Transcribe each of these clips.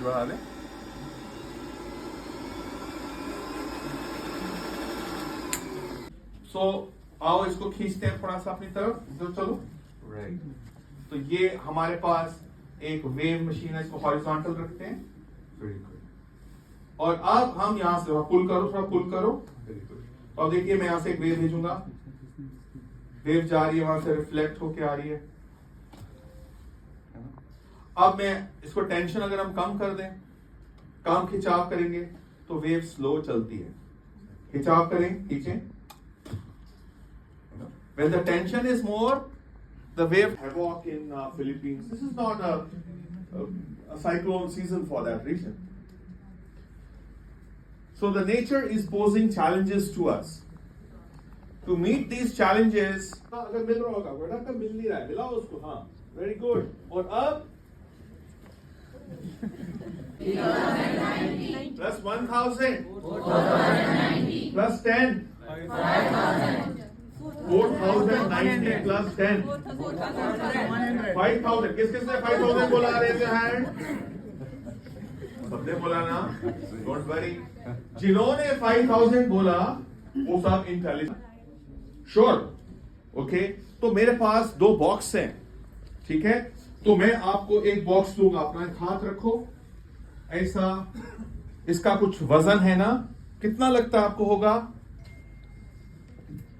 बढ़ा लें। आओ इसको खींचते हैं थोड़ा सा अपनी तरफ, इधर चलो। राइट, तो ये हमारे पास एक वेव मशीन है, इसको हॉरिजॉन्टल रखते हैं। Very good. और अब हम यहां से पुल करो, थोड़ा पुल करो। Very good. तो अब देखिए मैं यहां से एक वेव भेजूंगा, वेव जा रही है, वहां से रिफ्लेक्ट होके आ रही है। अब मैं इसको टेंशन अगर हम कम कर दें, कम खिंचाव करेंगे तो वेव स्लो चलती है। खिंचाव करें, खींचें। When the tension is more, the wave havoc in Philippines. This is not a cyclone season for that region. So the nature is posing challenges to us. To meet these challenges, अगर मिल रहा होगा बेटा, कब मिल नहीं रहा है, मिलाओ उसको। हाँ, very good. और अब plus 1000 plus 10 4090 plus 10 5000। किस किसने 5000 बोला? Raise your hand. सबने बोला ना, डोंट वरी। जिन्होंने 5000 बोला वो सब इंटेलिजेंट। Sure, okay. तो मेरे पास 2 बॉक्स हैं, ठीक है। तो मैं आपको एक बॉक्स दूंगा, अपना एक हाथ रखो ऐसा। इसका कुछ वजन है ना, कितना लगता है आपको होगा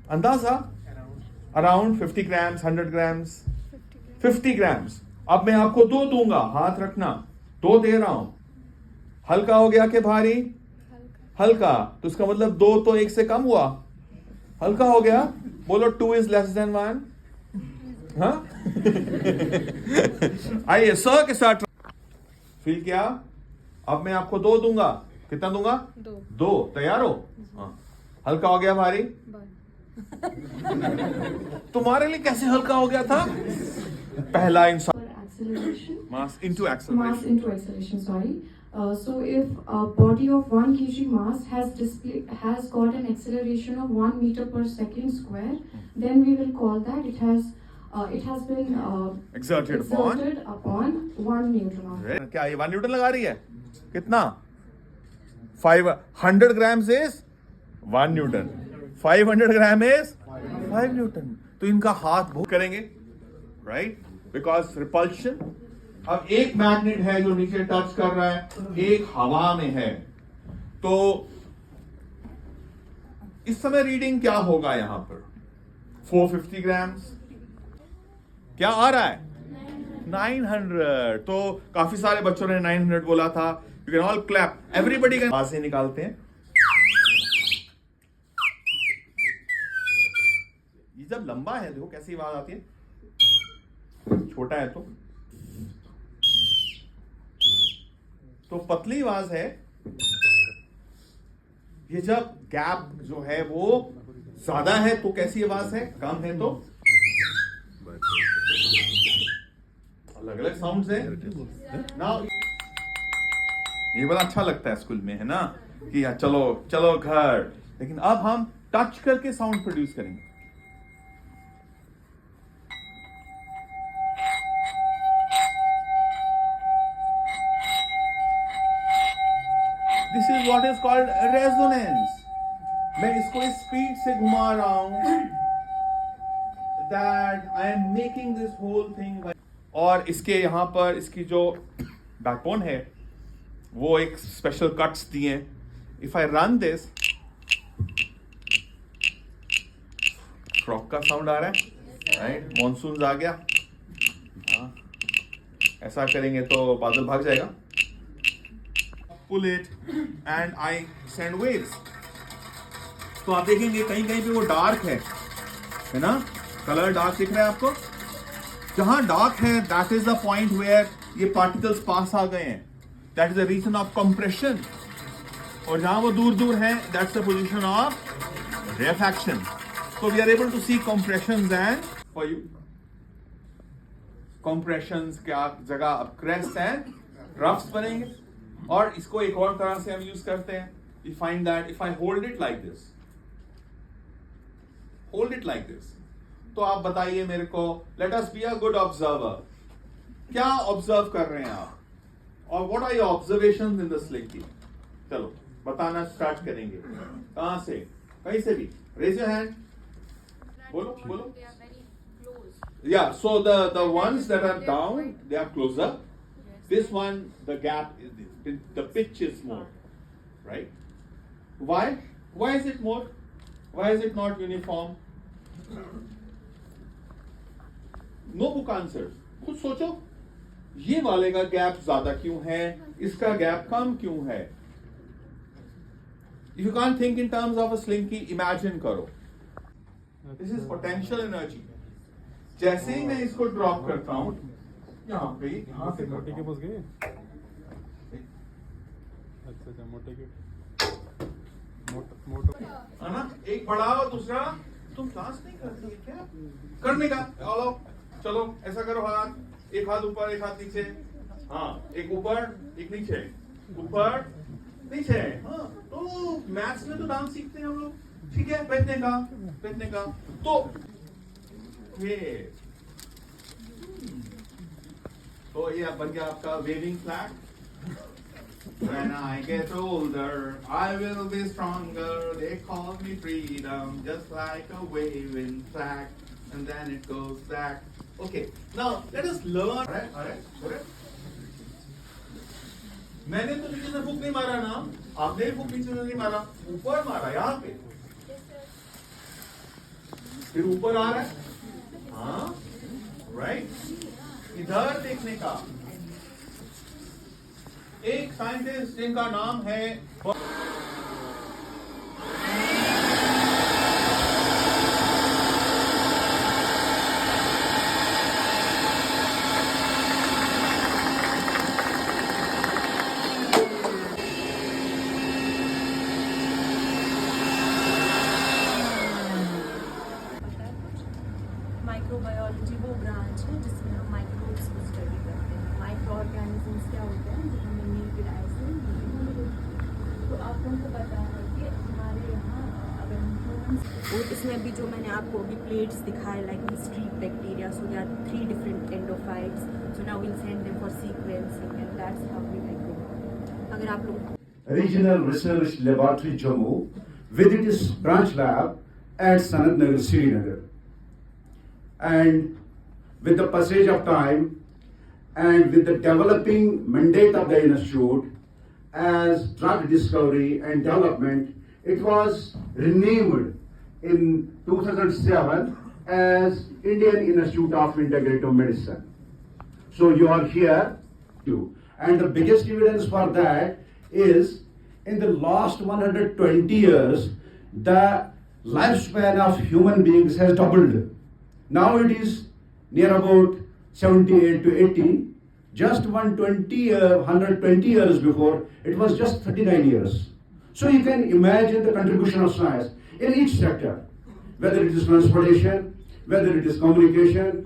अंदाजा? Around 50 grams, 100 grams, 50 grams. अब मैं आपको 2 दूंगा, हाथ रखना। 2 दे रहा हूं। हल्का हो गया कि भारी? हल्का। तो इसका मतलब 2 तो 1 से कम हुआ, हल्का हो गया। बोलो 2 is less than 1। हाँ आइए 100 के साथ फील किया। अब मैं आपको 2 दूंगा। कितना दूंगा? 2। तैयार हो? हाँ। हल्का हो गया, भारी? तुम्हारे लिए कैसे हल्का हो गया था? पहला इंसान mass into acceleration, sorry. So if a body of 1 kg mass has got an acceleration of 1 meter per second square, then we will call that it has been exerted upon 1 Newton. क्या ये 1 Newton लगा रही है? कितना? 500 grams is 1 Newton, 500 gram is 5 Newton. तो इनका हाथ बहुत करेंगे, राइट, बिकॉज रिपल्शन। अब एक मैग्नेट है जो नीचे टच कर रहा है, एक हवा में है। तो इस समय रीडिंग क्या होगा यहां पर? 450 ग्राम्स। क्या आ रहा है? 900। तो काफी सारे बच्चों ने 900 बोला था। You can all clap, everybody can. आवाज से निकालते हैं। ये जब लंबा है देखो कैसी आवाज आती है, छोटा है तो पतली आवाज है। ये जब गैप जो है वो ज्यादा है तो कैसी आवाज है? कम है तो अलग अलग साउंड्स है ना। ये बड़ा अच्छा लगता है स्कूल में, है ना, कि चलो चलो घर। लेकिन अब हम टच करके साउंड प्रोड्यूस करेंगे। This is what is called resonance. मैं इसको इस स्पीड से घुमा रहा हूं that I am making this whole thing. और इसके यहां पर इसकी जो बैकबोन है वो एक स्पेशल कट्स दिए। If I run this, frock का साउंड आ रहा है, राइट, मॉनसून आ गया। हाँ, ऐसा करेंगे तो बादल भाग जाएगा। Pull it and I send waves. तो आप देखेंगे कहीं कहीं पे वो डार्क है ना, कलर डार्क दिख रहा है आपको। जहां डार्क है that is the point where ये पार्टिकल्स पास आ गए हैं, that is the region of compression. और जहां वो दूर दूर है that's the position of refraction. So we are able to see compressions and for you compressions क्या जगह अब crests and troughs बनेंगे। और इसको एक और तरह से हम यूज करते हैं। We find that if I hold it like this, तो आप बताइए मेरे को, let us be a good observer। क्या ऑब्जर्व कर रहे हैं आप? और what are your observations in the slinky? चलो बताना स्टार्ट करेंगे। कहां से? कहीं से भी। Raise your hand. बोलो बोलो। They are very close. Yeah, so the ones that are down, they are closer. This one, the gap, the pitch is more, right? Why? Why is it more? Why is it not uniform? No book answers. खुद सोचो, ये वाले का gap ज्यादा क्यों है, इसका gap कम क्यों है? If you can't think in terms of a slinky, imagine करो. This is potential energy. जैसे ही मैं इसको ड्रॉप करता हूं, यहाँ पे, यहाँ से मोटे करता के हूं। पास गए? अच्छा मोटे के मोटो है ना? एक बड़ा और दूसरा, तुम क्लास नहीं करती है क्या? करने का, चलो ऐसा करो, हाथ, एक हाथ ऊपर, एक हाथ नीचे, हाँ, एक ऊपर, एक नीचे, ऊपर, नीचे, हाँ, तो मैथ्स में तो डांस सीखते हैं हम लोग, ठीक है? बैठने का, तो ये, तो ये बन गया आपका waving flag. When I get older, I will be stronger. They call me freedom, just like a waving flag, and then it goes back. Okay, now let us learn. Alright. मैंने तो नीचे से फूक नहीं मारा ना, आपने भी फूक नीचे से नहीं मारा, ऊपर मारा यहाँ पे, फिर ऊपर आ रहा है, हाँ, राइट, इधर देखने का। एक साइंटिस्ट जिनका नाम है माइक्रोबायोलॉजी वो ब्रांच है जिसमें हम माइक्रोब्स को स्टडी करते हैं। माइक्रो ऑर्गेनिजम्स क्या होते हैं जो हमें मिल्क डाइट से मिलते हैं। तो आप लोगों को पता है कि हमारे यहाँ अगर हम और इसमें भी जो मैंने आपको अभी प्लेट्स दिखाए like street bacteria, so they are 3 different endophytes, so now will send them for sequencing and that's how we like. अगर आप लोग Regional Research Laboratory Jammu with its branch lab at Sanat Nagar, Srinagar. And with the passage of time and with the developing mandate of the institute as drug discovery and development, it was renamed in 2007 as Indian Institute of Integrative Medicine. So you are here too. And the biggest evidence for that is in the last 120 years, the lifespan of human beings has doubled. Now it is near about 78 to 80. Just 120 years before, it was just 39 years. So you can imagine the contribution of science in each sector, whether it is transportation, whether it is communication,